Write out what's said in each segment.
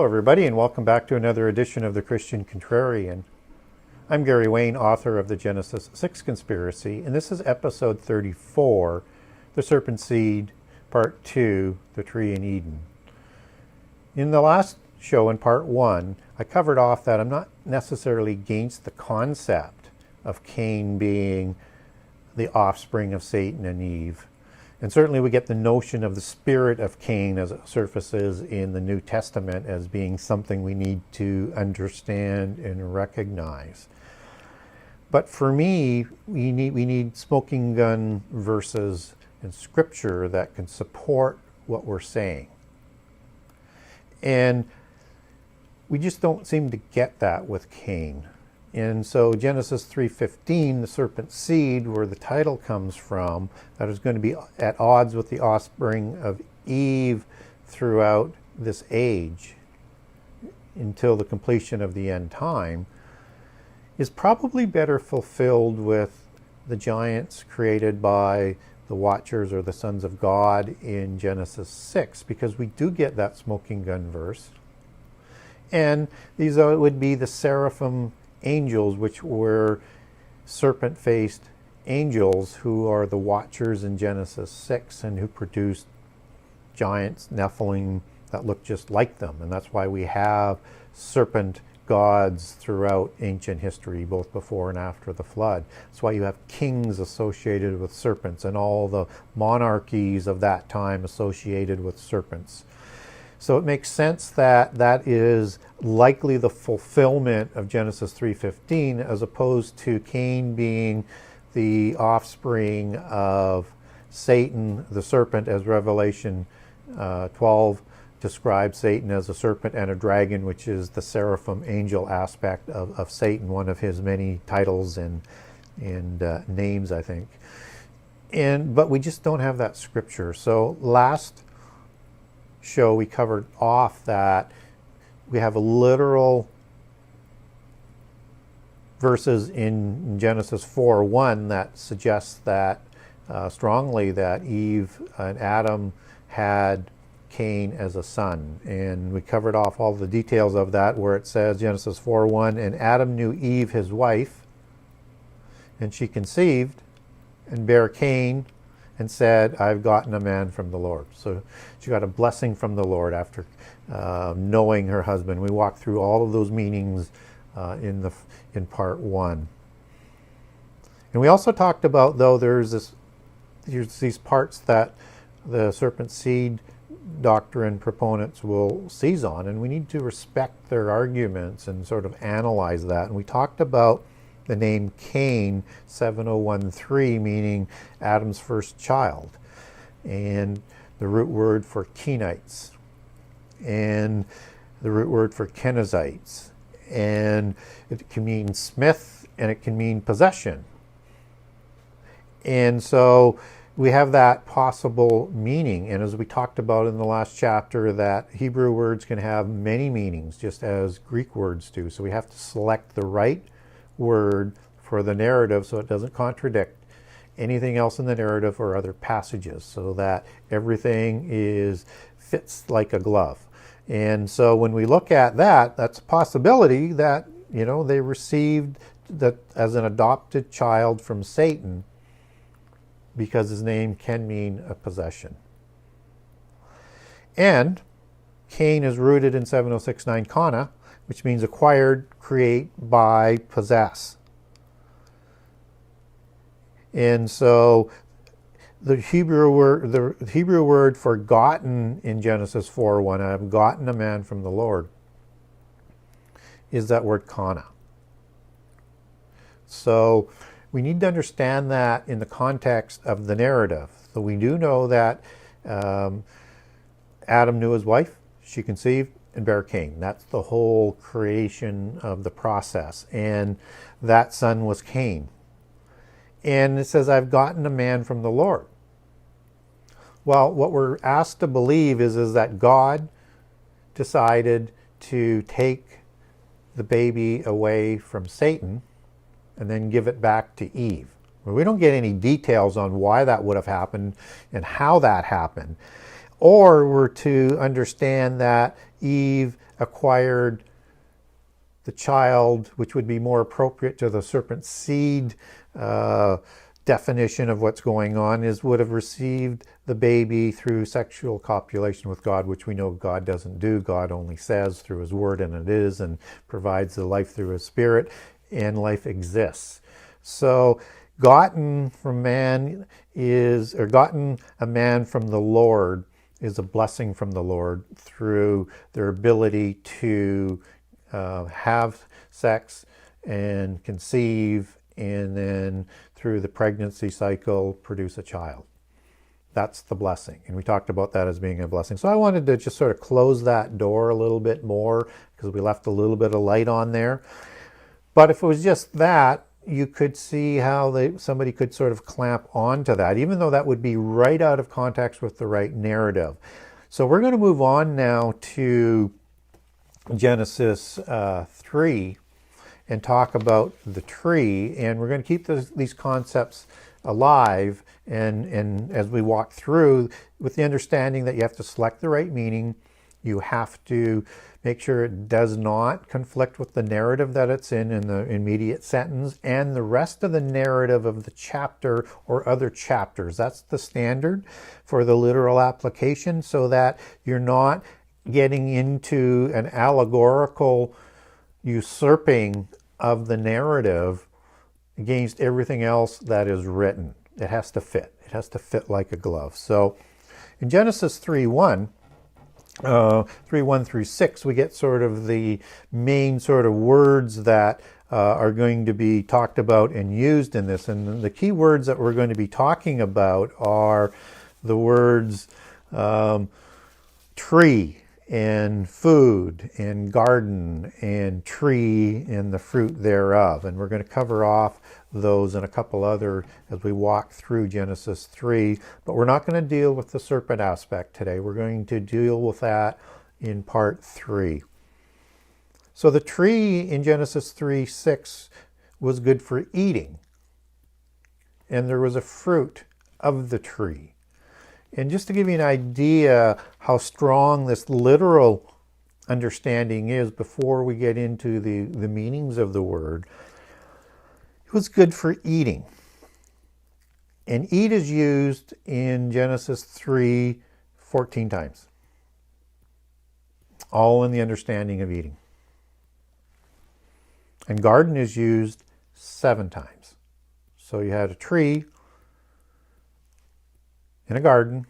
everybody, and welcome back to another edition of the Christian Contrarian. I'm Gary Wayne, author of the Genesis 6 Conspiracy, and this is episode 34, The Serpent Seed, part 2, The Tree in Eden. In the last show, in part 1, I covered off that I'm not necessarily against the concept of Cain being the offspring of Satan and Eve. And certainly we get the notion of the spirit of Cain as it surfaces in the New Testament as being something we need to understand and recognize. But for me, we need smoking gun verses in Scripture that can support what we're saying. And we just don't seem to get that with Cain. And so Genesis 3:15, the serpent seed, where the title comes from, that is going to be at odds with the offspring of Eve throughout this age until the completion of the end time, is probably better fulfilled with the giants created by the Watchers or the sons of God in Genesis 6, because we do get that smoking gun verse. And these would be the seraphim angels, which were serpent-faced angels who are the Watchers in Genesis 6 and who produced giants, Nephilim, that look just like them. And that's why we have serpent gods throughout ancient history, both before and after the flood. That's why you have kings associated with serpents and all the monarchies of that time associated with serpents. So it makes sense that that is likely the fulfillment of Genesis 3:15, as opposed to Cain being the offspring of Satan, the serpent, as Revelation 12 describes Satan as a serpent and a dragon, which is the seraphim angel aspect of Satan, one of his many titles and names, I think. But we just don't have that scripture. So last show we covered off that we have a literal verses in Genesis 4:1 that suggests that strongly that Eve and Adam had Cain as a son, and we covered off all the details of that, where it says, Genesis 4:1, and Adam knew Eve his wife, and she conceived and bare Cain, and said, I've gotten a man from the Lord. So she got a blessing from the Lord after knowing her husband. We walked through all of those meanings in part 1. And we also talked about, though, there's these parts that the serpent seed doctrine proponents will seize on, and we need to respect their arguments and sort of analyze that. And we talked about the name Cain, 7013, meaning Adam's first child, and the root word for Kenites, and the root word for Kenizzites, and it can mean smith, and it can mean possession. And so we have that possible meaning, and as we talked about in the last chapter, that Hebrew words can have many meanings, just as Greek words do. So we have to select the right word for the narrative so it doesn't contradict anything else in the narrative or other passages, so that everything fits like a glove. And so when we look at that, that's a possibility that, they received that as an adopted child from Satan, because his name can mean a possession. And Cain is rooted in 7069 kana, which means acquired, create, buy, possess. And so the Hebrew word for gotten in Genesis 4:1, I have gotten a man from the Lord, is that word kana. So we need to understand that in the context of the narrative. So we do know that Adam knew his wife, she conceived, and bare Cain. That's the whole creation of the process. And that son was Cain. And it says, I've gotten a man from the Lord. Well, what we're asked to believe is that God decided to take the baby away from Satan and then give it back to Eve. Well, we don't get any details on why that would have happened and how that happened. Or we're to understand that Eve acquired the child, which would be more appropriate to the serpent seed definition of what's going on, is would have received the baby through sexual copulation with God, which we know God doesn't do. God only says through his word, and it is, and provides the life through his spirit, and life exists. So gotten from man is, or gotten a man from the Lord is a blessing from the Lord through their ability to have sex and conceive, and then through the pregnancy cycle produce a child. That's the blessing. And we talked about that as being a blessing. So I wanted to just sort of close that door a little bit more because we left a little bit of light on there. But if it was just that, you could see how somebody could sort of clamp onto that, even though that would be right out of context with the right narrative. So we're going to move on now to Genesis 3 and talk about the tree, and we're going to keep these concepts alive and as we walk through, with the understanding that you have to select the right meaning. You have to make sure it does not conflict with the narrative that it's in the immediate sentence and the rest of the narrative of the chapter or other chapters. That's the standard for the literal application, so that you're not getting into an allegorical usurping of the narrative against everything else that is written. It has to fit. It has to fit like a glove. So in Genesis 3:1, 3:1 through 6, we get sort of the main sort of words that are going to be talked about and used in this. And the key words that we're going to be talking about are the words tree and food and garden and tree and the fruit thereof. And we're going to cover off those and a couple other as we walk through Genesis 3. But we're not going to deal with the serpent aspect today. We're going to deal with that in part 3. So the tree in Genesis 3:6 was good for eating. And there was a fruit of the tree. And just to give you an idea how strong this literal understanding is before we get into the meanings of the word, it was good for eating. And eat is used in Genesis 3 14 times. All in the understanding of eating. And garden is used 7 times. So you had a tree in a garden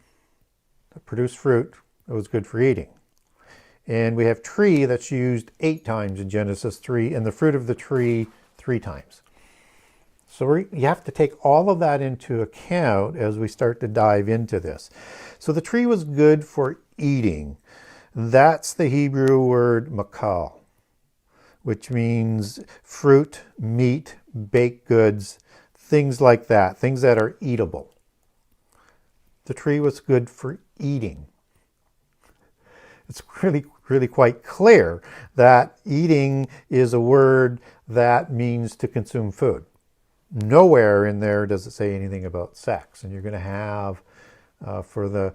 that produced fruit that was good for eating. And we have tree that's used 8 times in Genesis 3, and the fruit of the tree 3 times. So you have to take all of that into account as we start to dive into this. So the tree was good for eating. That's the Hebrew word makal, which means fruit, meat, baked goods, things like that, things that are eatable. The tree was good for eating. It's really quite clear that eating is a word that means to consume food. Nowhere in there does it say anything about sex. And you're going to have, for the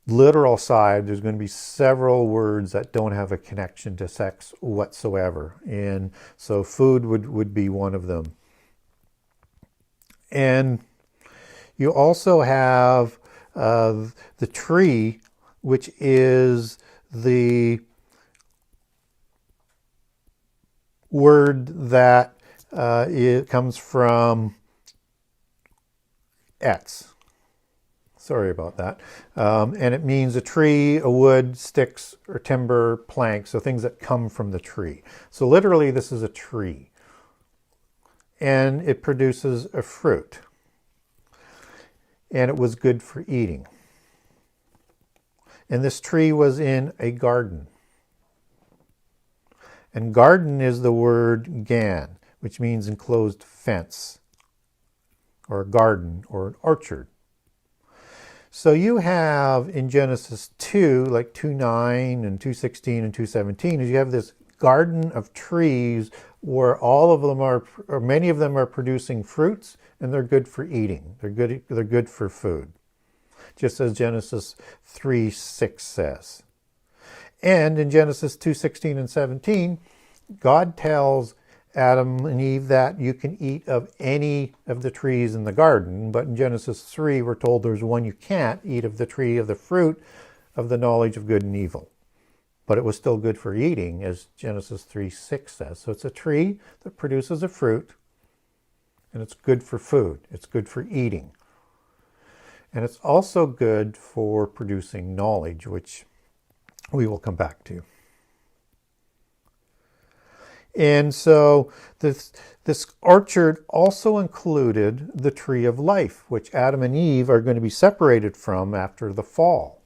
literal side, there's going to be several words that don't have a connection to sex whatsoever. And so food would be one of them. And you also have the tree, which is the word that it comes from etz. Sorry about that. And it means a tree, a wood, sticks, or timber, plank, so things that come from the tree. So literally, this is a tree. And it produces a fruit. And it was good for eating. And this tree was in a garden. And garden is the word gan, which means enclosed fence, or a garden, or an orchard. So you have in Genesis 2, like 2:9 and 2:16 and 2:17, is you have this garden of trees where all of them are, or many of them are producing fruits, and they're good for eating. They're good for food, just as Genesis 3:6 says. And in Genesis 2:16 and 17, God tells Adam and Eve that you can eat of any of the trees in the garden. But in Genesis 3, we're told there's one you can't eat of the tree of the fruit of the knowledge of good and evil. But it was still good for eating, as Genesis 3:6 says. So it's a tree that produces a fruit, and it's good for food. It's good for eating. And it's also good for producing knowledge, which we will come back to. And so this orchard also included the tree of life, which Adam and Eve are going to be separated from after the fall,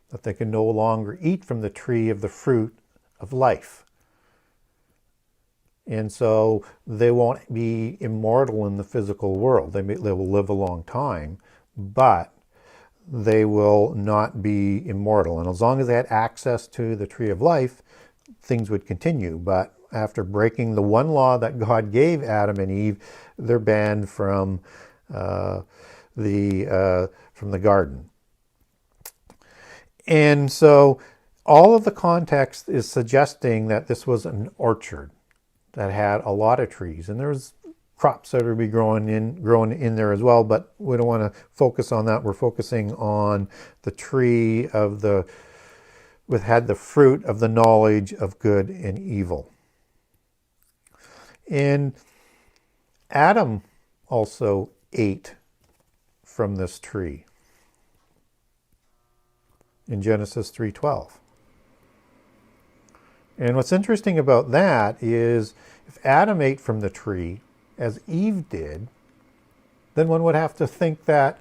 that they can no longer eat from the tree of the fruit of life. And so they won't be immortal in the physical world. They will live a long time, but they will not be immortal. And as long as they had access to the tree of life, things would continue. But after breaking the one law that God gave Adam and Eve, they're banned from the garden. And so all of the context is suggesting that this was an orchard that had a lot of trees, and there's crops that would be growing in there as well, but we don't want to focus on that. We're focusing on the tree of had the fruit of the knowledge of good and evil. And Adam also ate from this tree in Genesis 3:12. And what's interesting about that is if Adam ate from the tree, as Eve did, then one would have to think that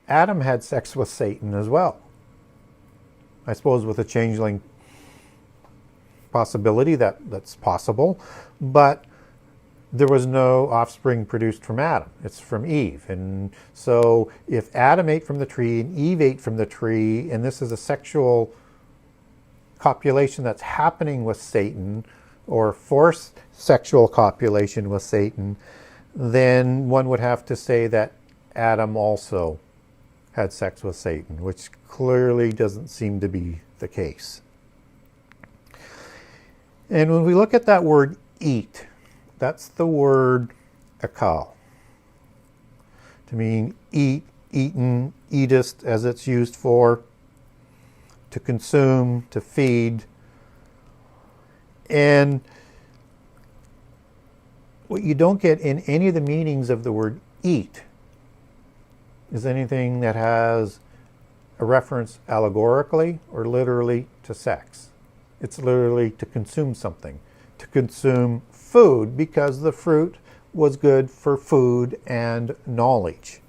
Adam had sex with Satan as well. I suppose with a changeling possibility that's possible, but there was no offspring produced from Adam. It's from Eve. And so if Adam ate from the tree and Eve ate from the tree, and this is a sexual copulation that's happening with Satan, or forced sexual copulation with Satan, then one would have to say that Adam also had sex with Satan, which clearly doesn't seem to be the case. And when we look at that word eat, that's the word akal, to mean eat, eaten, eatest, as it's used for, to consume, to feed. And what you don't get in any of the meanings of the word eat is anything that has a reference allegorically or literally to sex. It's literally to consume something, to consume food, because the fruit was good for food and knowledge,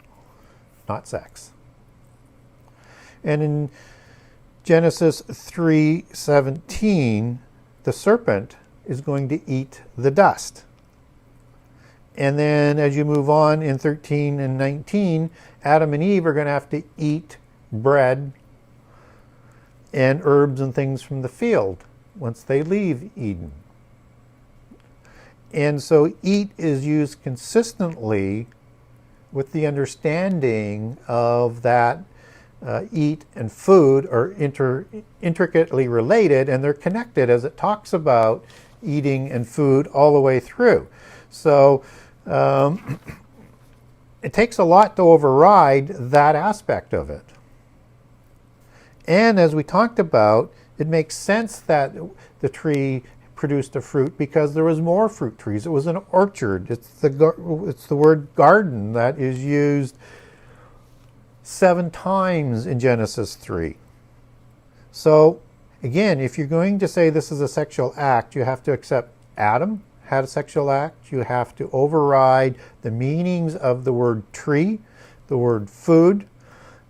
not sex. And in Genesis 3:17, the serpent is going to eat the dust. And then as you move on in 13 and 19, Adam and Eve are going to have to eat bread and herbs and things from the field once they leave Eden. And so eat is used consistently with the understanding of that eat and food are intricately related, and they're connected as it talks about eating and food all the way through. So it takes a lot to override that aspect of it. And as we talked about, it makes sense that the tree produced a fruit because there was more fruit trees. It was an orchard. It's the word garden that is used 7 times in Genesis 3. So again, if you're going to say this is a sexual act, you have to accept Adam had a sexual act. You have to override the meanings of the word tree, the word food,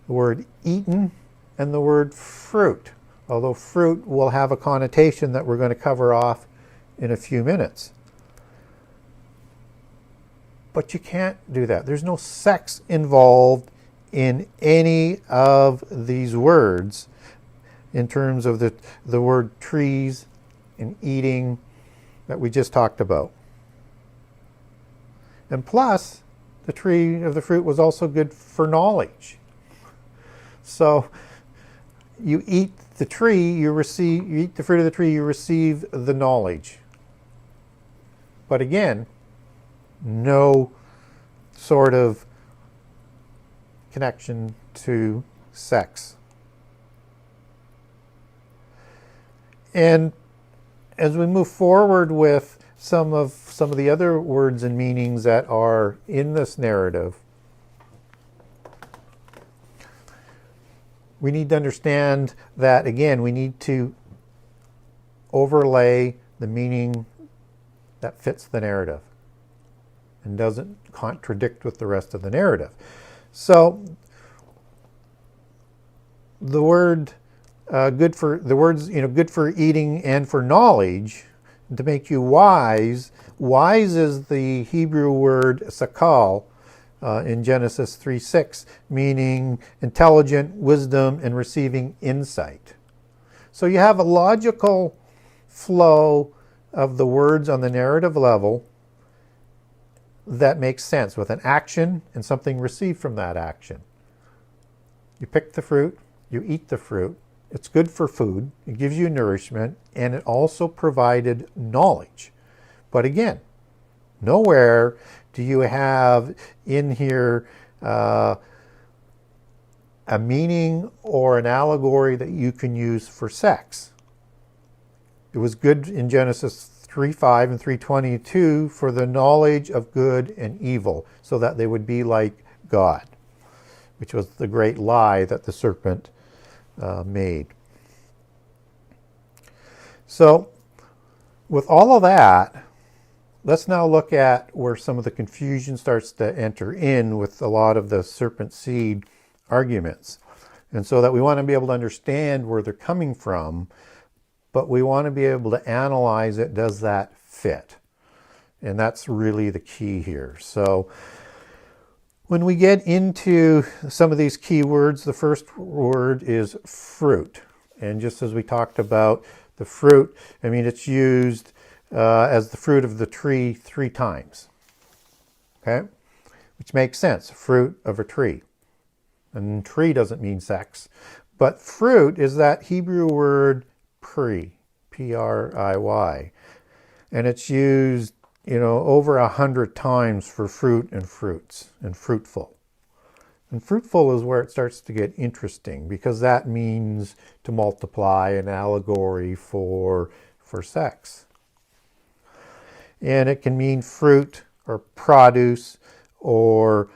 the word eaten, and the word fruit. Although fruit will have a connotation that we're going to cover off in a few minutes. But you can't do that. There's no sex involved in any of these words in terms of the word trees and eating that we just talked about. And plus, the tree of the fruit was also good for knowledge. So you eat the tree, you eat the fruit of the tree, you receive the knowledge. But again, no sort of connection to sex. And as we move forward with some of the other words and meanings that are in this narrative, we need to understand that, again, we need to overlay the meaning that fits the narrative and doesn't contradict with the rest of the narrative. So the word good for eating and for knowledge, to make you wise. Wise is the Hebrew word sakal in Genesis 3:6, meaning intelligent, wisdom, and receiving insight. So you have a logical flow of the words on the narrative level that makes sense, with an action and something received from that action. You pick the fruit, you eat the fruit. It's good for food, it gives you nourishment, and it also provided knowledge. But again, nowhere do you have in here a meaning or an allegory that you can use for sex. It was good in Genesis 3:5 and 3:22 for the knowledge of good and evil, so that they would be like God, which was the great lie that the serpent made. So with all of that, let's now look at where some of the confusion starts to enter in with a lot of the serpent seed arguments. And so that we want to be able to understand where they're coming from, but we want to be able to analyze it. Does that fit? And that's really the key here. So when we get into some of these key words, the first word is fruit. And just as we talked about the fruit, I mean, it's used as the fruit of the tree 3 times. Okay? Which makes sense, fruit of a tree. And tree doesn't mean sex. But fruit is that Hebrew word pri, P-R-I-Y. And it's used over 100 times for fruit and fruits and fruitful. And fruitful is where it starts to get interesting, because that means to multiply, an allegory for sex. And it can mean fruit or produce, or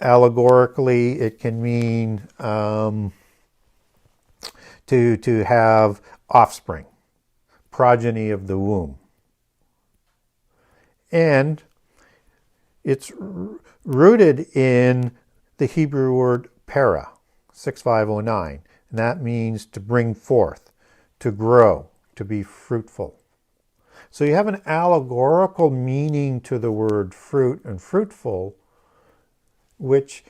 allegorically it can mean to have offspring, progeny of the womb. And it's rooted in the Hebrew word para, 6509. And that means to bring forth, to grow, to be fruitful. So you have an allegorical meaning to the word fruit and fruitful, which,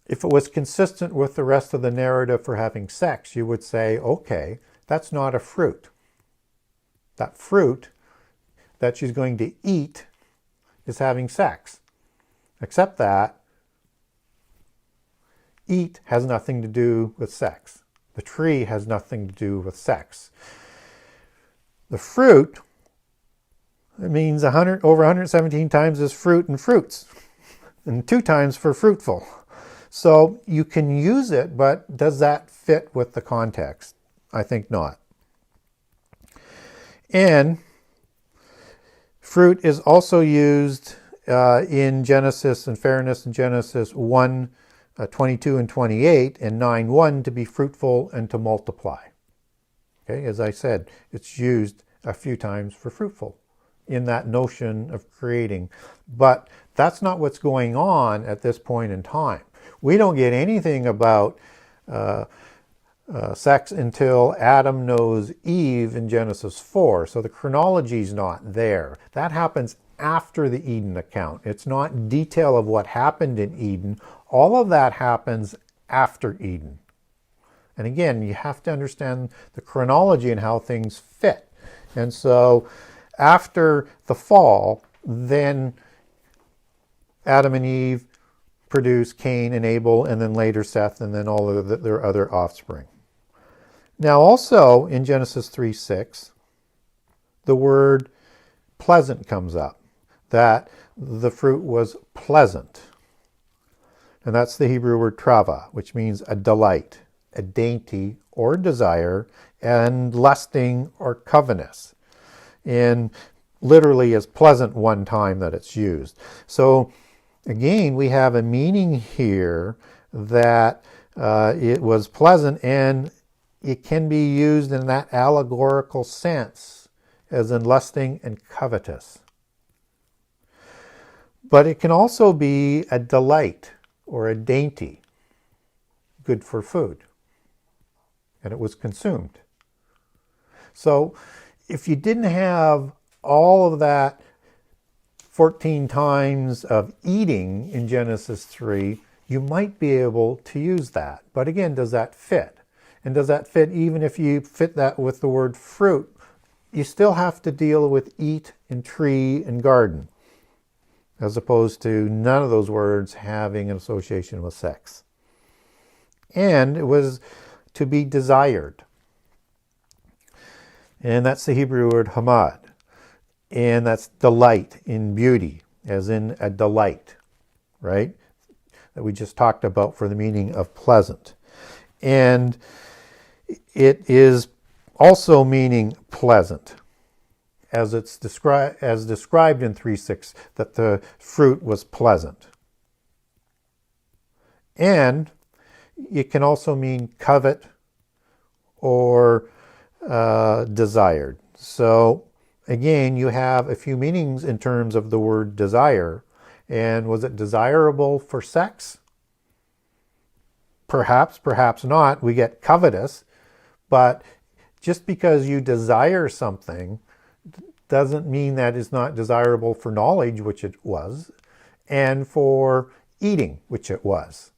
if it was consistent with the rest of the narrative for having sex, you would say, okay, that's not a fruit. That fruit that she's going to eat is having sex. Except that eat has nothing to do with sex. The tree has nothing to do with sex. The fruit, it means over 117 times is fruit and fruits, and 2 times for fruitful. So you can use it, but does that fit with the context? I think not. And fruit is also used in Genesis, in fairness, in Genesis 1, 22 and 28, and 9:1 to be fruitful and to multiply. Okay, as I said, it's used a few times for fruitful in that notion of creating. But that's not what's going on at this point in time. We don't get anything about sex until Adam knows Eve in Genesis 4. So the chronology is not there. That happens after the Eden account. It's not detail of what happened in Eden. All of that happens after Eden. And again, you have to understand the chronology and how things fit. And so after the fall, then Adam and Eve produce Cain and Abel, and then later Seth, and then all of their other offspring. Now also in Genesis 3:6, the word pleasant comes up, that the fruit was pleasant. And that's the Hebrew word trava, which means a delight, a dainty or desire, and lusting or covetous. And literally as pleasant one time that it's used. So again, we have a meaning here that it was pleasant, and it can be used in that allegorical sense, as in lusting and covetous. But it can also be a delight or a dainty, good for food, and it was consumed. So if you didn't have all of that 14 times of eating in Genesis 3, you might be able to use that. But again, does that fit? And does that fit even if you fit that with the word fruit? You still have to deal with eat and tree and garden, as opposed to none of those words having an association with sex. And it was to be desired. And that's the Hebrew word hamad. And that's delight in beauty, as in a delight, right? That we just talked about for the meaning of pleasant. And it is also meaning pleasant, as it's described in 3:6, that the fruit was pleasant. And it can also mean covet or desired. So again, you have a few meanings in terms of the word desire. And was it desirable for sex? Perhaps, perhaps not. We get covetous. But just because you desire something doesn't mean that it's not desirable for knowledge, which it was, and for eating, which it was.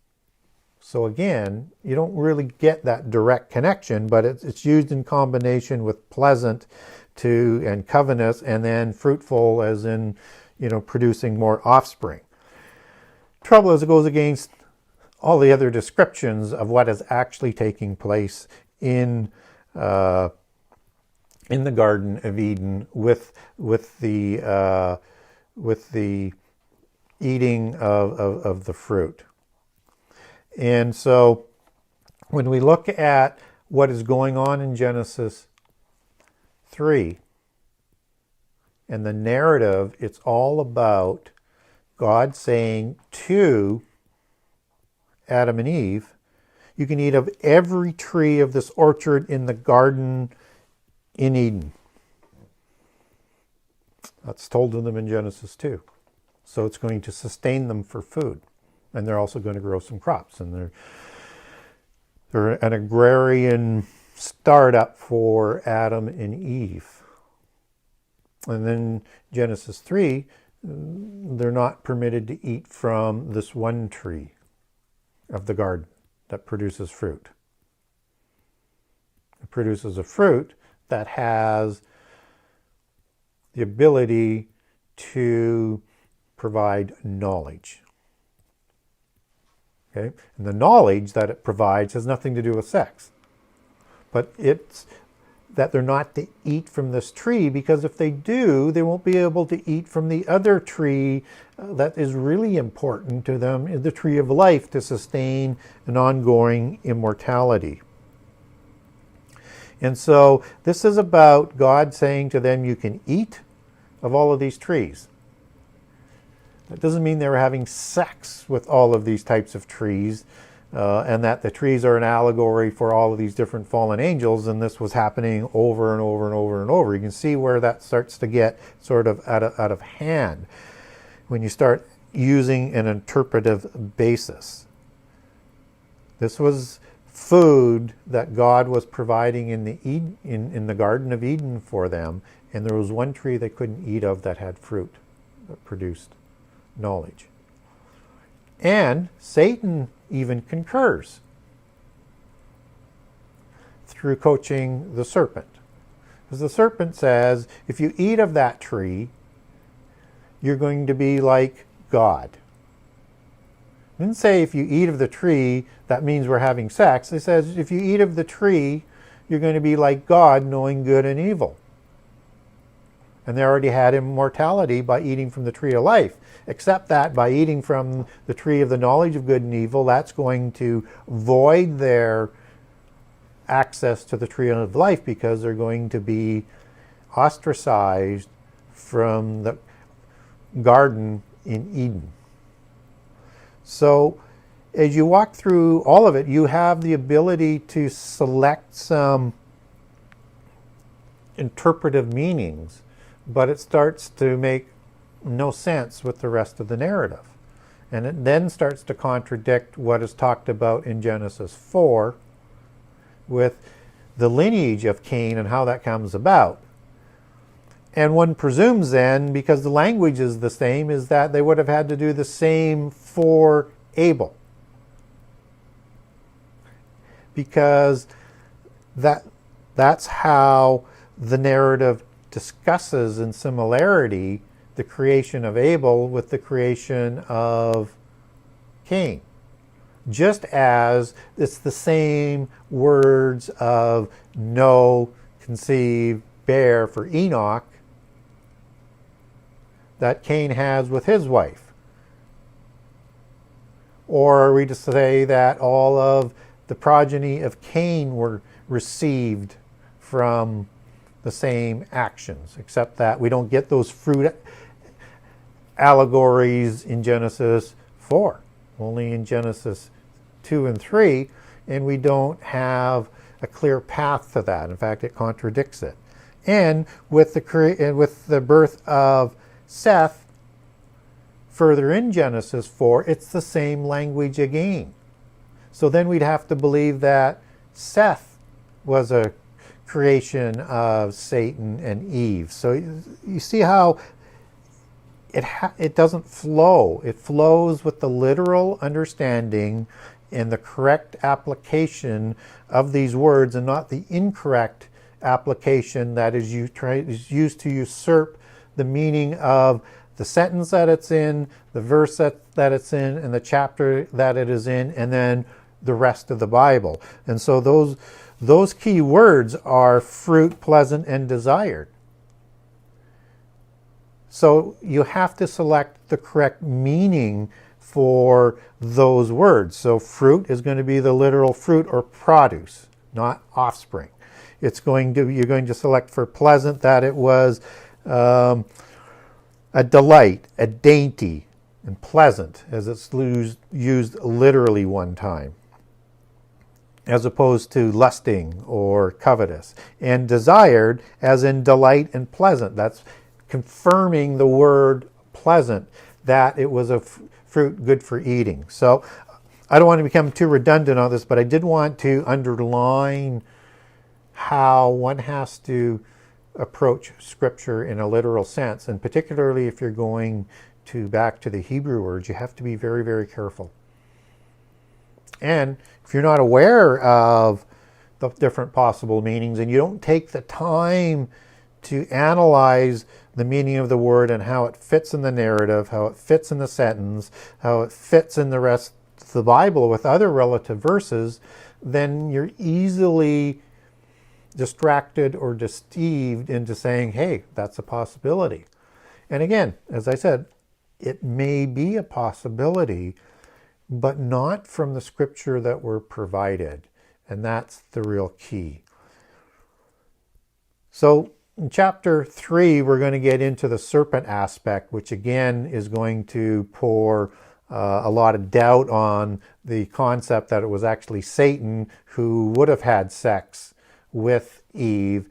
So again, you don't really get that direct connection, but it's used in combination with pleasant and covetous, and then fruitful, as in, producing more offspring. Trouble is, it goes against all the other descriptions of what is actually taking place in the Garden of Eden with the eating of the fruit. And so when we look at what is going on in Genesis 3 and the narrative, it's all about God saying to Adam and Eve, you can eat of every tree of this orchard in the garden in Eden. That's told to them in Genesis 2. So it's going to sustain them for food. And they're also going to grow some crops. And they're an agrarian startup for Adam and Eve. And then Genesis 3, they're not permitted to eat from this one tree of the garden that produces fruit. It produces a fruit that has the ability to provide knowledge. Okay? And the knowledge that it provides has nothing to do with sex. But it's that they're not to eat from this tree, because if they do, they won't be able to eat from the other tree that is really important to them, the tree of life, to sustain an ongoing immortality. And so this is about God saying to them, you can eat of all of these trees. That doesn't mean they were having sex with all of these types of trees, and that the trees are an allegory for all of these different fallen angels, and this was happening over and over and over and over. You can see where that starts to get sort of out of hand when you start using an interpretive basis. This was food that God was providing in the Garden of Eden for them, and there was one tree they couldn't eat of that had fruit that produced knowledge. And Satan even concurs through coaching the serpent. Because the serpent says, if you eat of that tree, you're going to be like God. It didn't say if you eat of the tree, that means we're having sex. It says if you eat of the tree, you're going to be like God, knowing good and evil. And they already had immortality by eating from the tree of life. Except that by eating from the tree of the knowledge of good and evil, that's going to void their access to the tree of life, because they're going to be ostracized from the garden in Eden. So as you walk through all of it, you have the ability to select some interpretive meanings, but it starts to make no sense with the rest of the narrative. And it then starts to contradict what is talked about in Genesis 4 with the lineage of Cain and how that comes about. And one presumes then, because the language is the same, is that they would have had to do the same for Abel. Because that's how the narrative discusses in similarity the creation of Abel with the creation of Cain. Just as it's the same words of know, conceive, bear for Enoch that Cain has with his wife. Or are we to say that all of the progeny of Cain were received from the same actions, except that we don't get those fruit allegories in Genesis 4, only in Genesis 2 and 3, and we don't have a clear path to that. In fact, it contradicts it. And with the birth of Seth, further in Genesis 4, it's the same language again. So then we'd have to believe that Seth was a creation of Satan and Eve. So you see how it doesn't flow. It flows with the literal understanding and the correct application of these words, and not the incorrect application that is used to usurp the meaning of the sentence that it's in, the verse that it's in, and the chapter that it is in, and then the rest of the Bible. And so those key words are fruit, pleasant, and desired. So you have to select the correct meaning for those words. So fruit is going to be the literal fruit or produce, not offspring. You're going to select for pleasant that it was a delight, a dainty, and pleasant, as it's used literally one time, as opposed to lusting or covetous. And desired, as in delight and pleasant. That's confirming the word pleasant, that it was a fruit good for eating. So I don't want to become too redundant on this, but I did want to underline how one has to approach Scripture in a literal sense. And particularly if you're going back to the Hebrew words, you have to be very, very careful. And if you're not aware of the different possible meanings, and you don't take the time to analyze the meaning of the word and how it fits in the narrative, how it fits in the sentence, how it fits in the rest of the Bible with other relative verses, then you're easily distracted or deceived into saying, hey, that's a possibility. And again, as I said, it may be a possibility, but not from the Scripture that we're provided. And that's the real key. So in chapter 3, we're going to get into the serpent aspect, which again is going to pour a lot of doubt on the concept that it was actually Satan who would have had sex with Eve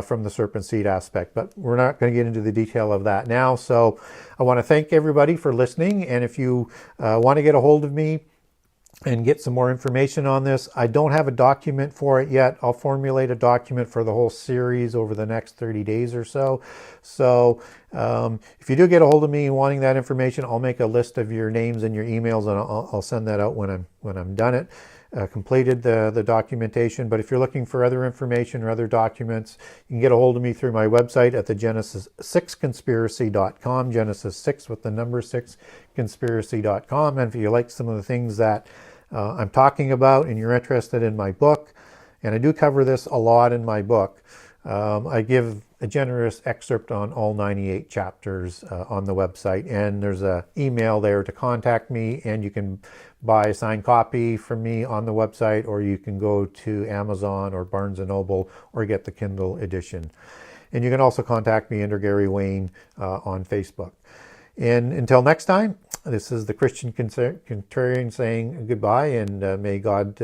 from the serpent seed aspect. But we're not going to get into the detail of that now. So I want to thank everybody for listening. And if you want to get a hold of me and get some more information on this, I don't have a document for it yet. I'll formulate a document for the whole series over the next 30 days or so. So if you do get a hold of me and wanting that information, I'll make a list of your names and your emails, and I'll send that out when I'm done it. Completed the documentation. But if you're looking for other information or other documents, you can get a hold of me through my website at the Genesis6conspiracy.com, Genesis 6 with the number 6 conspiracy.com. And if you like some of the things that I'm talking about and you're interested in my book, And I do cover this a lot in my book. I give a generous excerpt on all 98 chapters on the website, and there's an email there to contact me, and you can buy a signed copy from me on the website, or you can go to Amazon or Barnes & Noble or get the Kindle edition. And you can also contact me under Gary Wayne on Facebook. And until next time, this is the Christian Contrarian saying goodbye, and may God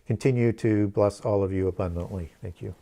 continue to bless all of you abundantly. Thank you.